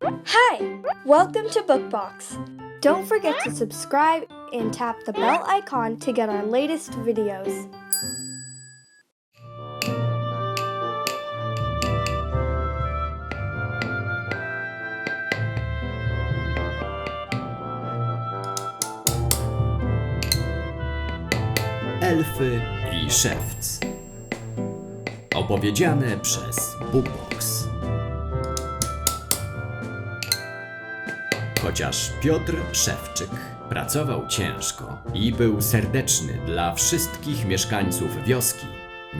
Hi! Welcome to Bookbox. Don't forget to subscribe and tap the bell icon to get our latest videos. Elfy i szewc. Opowiedziane przez Bookbox. Chociaż Piotr Szewczyk pracował ciężko i był serdeczny dla wszystkich mieszkańców wioski,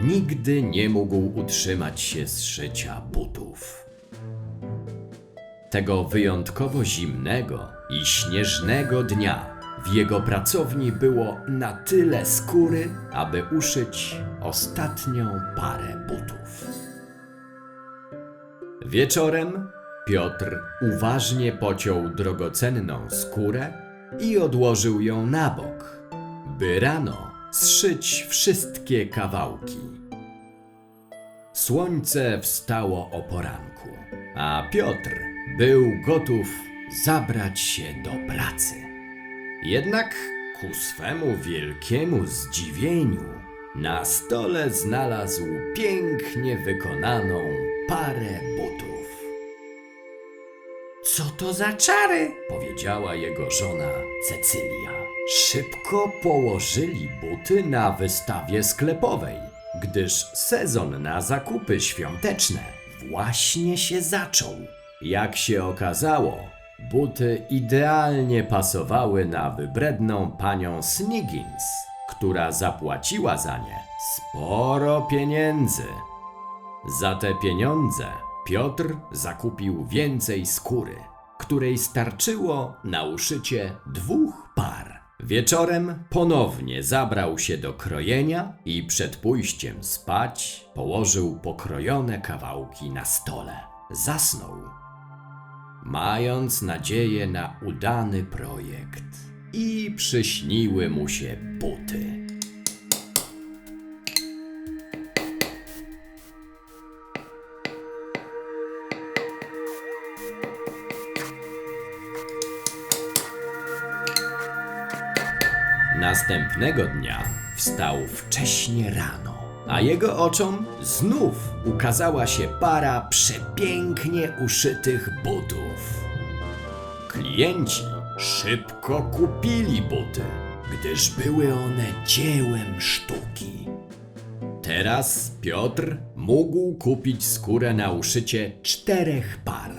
nigdy nie mógł utrzymać się z szycia butów. Tego wyjątkowo zimnego i śnieżnego dnia w jego pracowni było na tyle skóry, aby uszyć ostatnią parę butów. Wieczorem Piotr uważnie pociął drogocenną skórę i odłożył ją na bok, by rano zszyć wszystkie kawałki. Słońce wstało o poranku, a Piotr był gotów zabrać się do pracy. Jednak ku swemu wielkiemu zdziwieniu na stole znalazł pięknie wykonaną parę butów. Co to za czary? Powiedziała jego żona Cecylia. Szybko położyli buty na wystawie sklepowej, gdyż sezon na zakupy świąteczne właśnie się zaczął. Jak się okazało, buty idealnie pasowały na wybredną panią Sniggins, która zapłaciła za nie sporo pieniędzy. Za te pieniądze Piotr zakupił więcej skóry, której starczyło na uszycie 2 par. Wieczorem ponownie zabrał się do krojenia i przed pójściem spać położył pokrojone kawałki na stole. Zasnął, mając nadzieję na udany projekt, i przyśniły mu się buty. Następnego dnia wstał wcześnie rano, a jego oczom znów ukazała się para przepięknie uszytych butów. Klienci szybko kupili buty, gdyż były one dziełem sztuki. Teraz Piotr mógł kupić skórę na uszycie 4 par.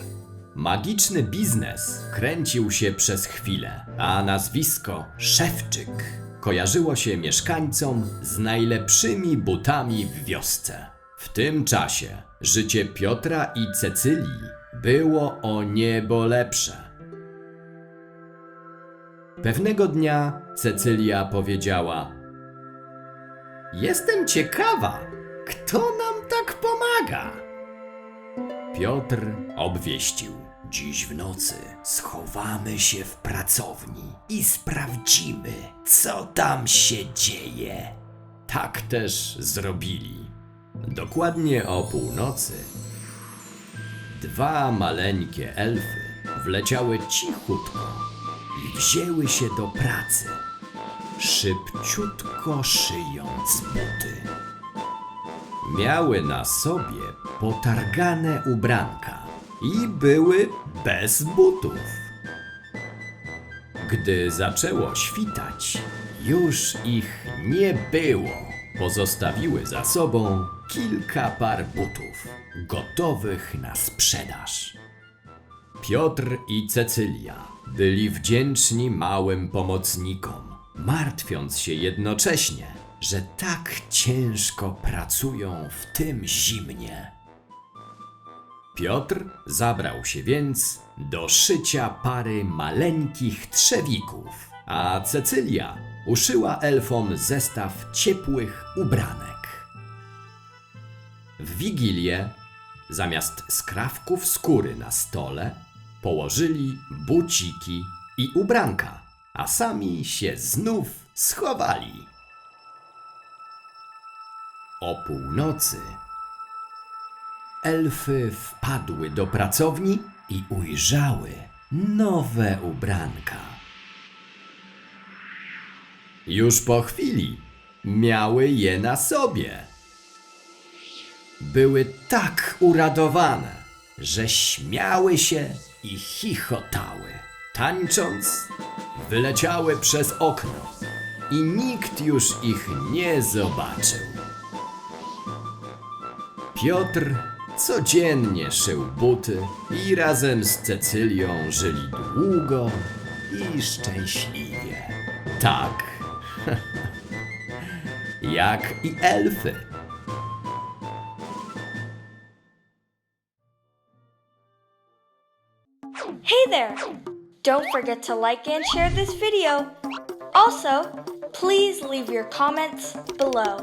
Magiczny biznes kręcił się przez chwilę, a nazwisko Szewczyk kojarzyło się mieszkańcom z najlepszymi butami w wiosce. W tym czasie życie Piotra i Cecylii było o niebo lepsze. Pewnego dnia Cecylia powiedziała: „Jestem ciekawa, kto nam tak pomaga?” Piotr obwieścił: „Dziś w nocy schowamy się w pracowni i sprawdzimy, co tam się dzieje.” Tak też zrobili. Dokładnie o północy 2 maleńkie elfy wleciały cichutko i wzięły się do pracy, szybciutko szyjąc buty. Miały na sobie potargane ubranka i były bez butów. Gdy zaczęło świtać, już ich nie było. Pozostawiły za sobą kilka par butów, gotowych na sprzedaż. Piotr i Cecylia byli wdzięczni małym pomocnikom, martwiąc się jednocześnie, że tak ciężko pracują w tym zimnie. Piotr zabrał się więc do szycia pary maleńkich trzewików, a Cecylia uszyła elfom zestaw ciepłych ubranek. W Wigilię zamiast skrawków skóry na stole położyli buciki i ubranka, a sami się znów schowali. O północy elfy wpadły do pracowni i ujrzały nowe ubranka. Już po chwili miały je na sobie. Były tak uradowane, że śmiały się i chichotały. Tańcząc, wyleciały przez okno i nikt już ich nie zobaczył. Piotr codziennie szył buty i razem z Cecylią żyli długo i szczęśliwie. Tak, jak i elfy. Hey there! Don't forget to like and share this video. Also, please leave your comments below.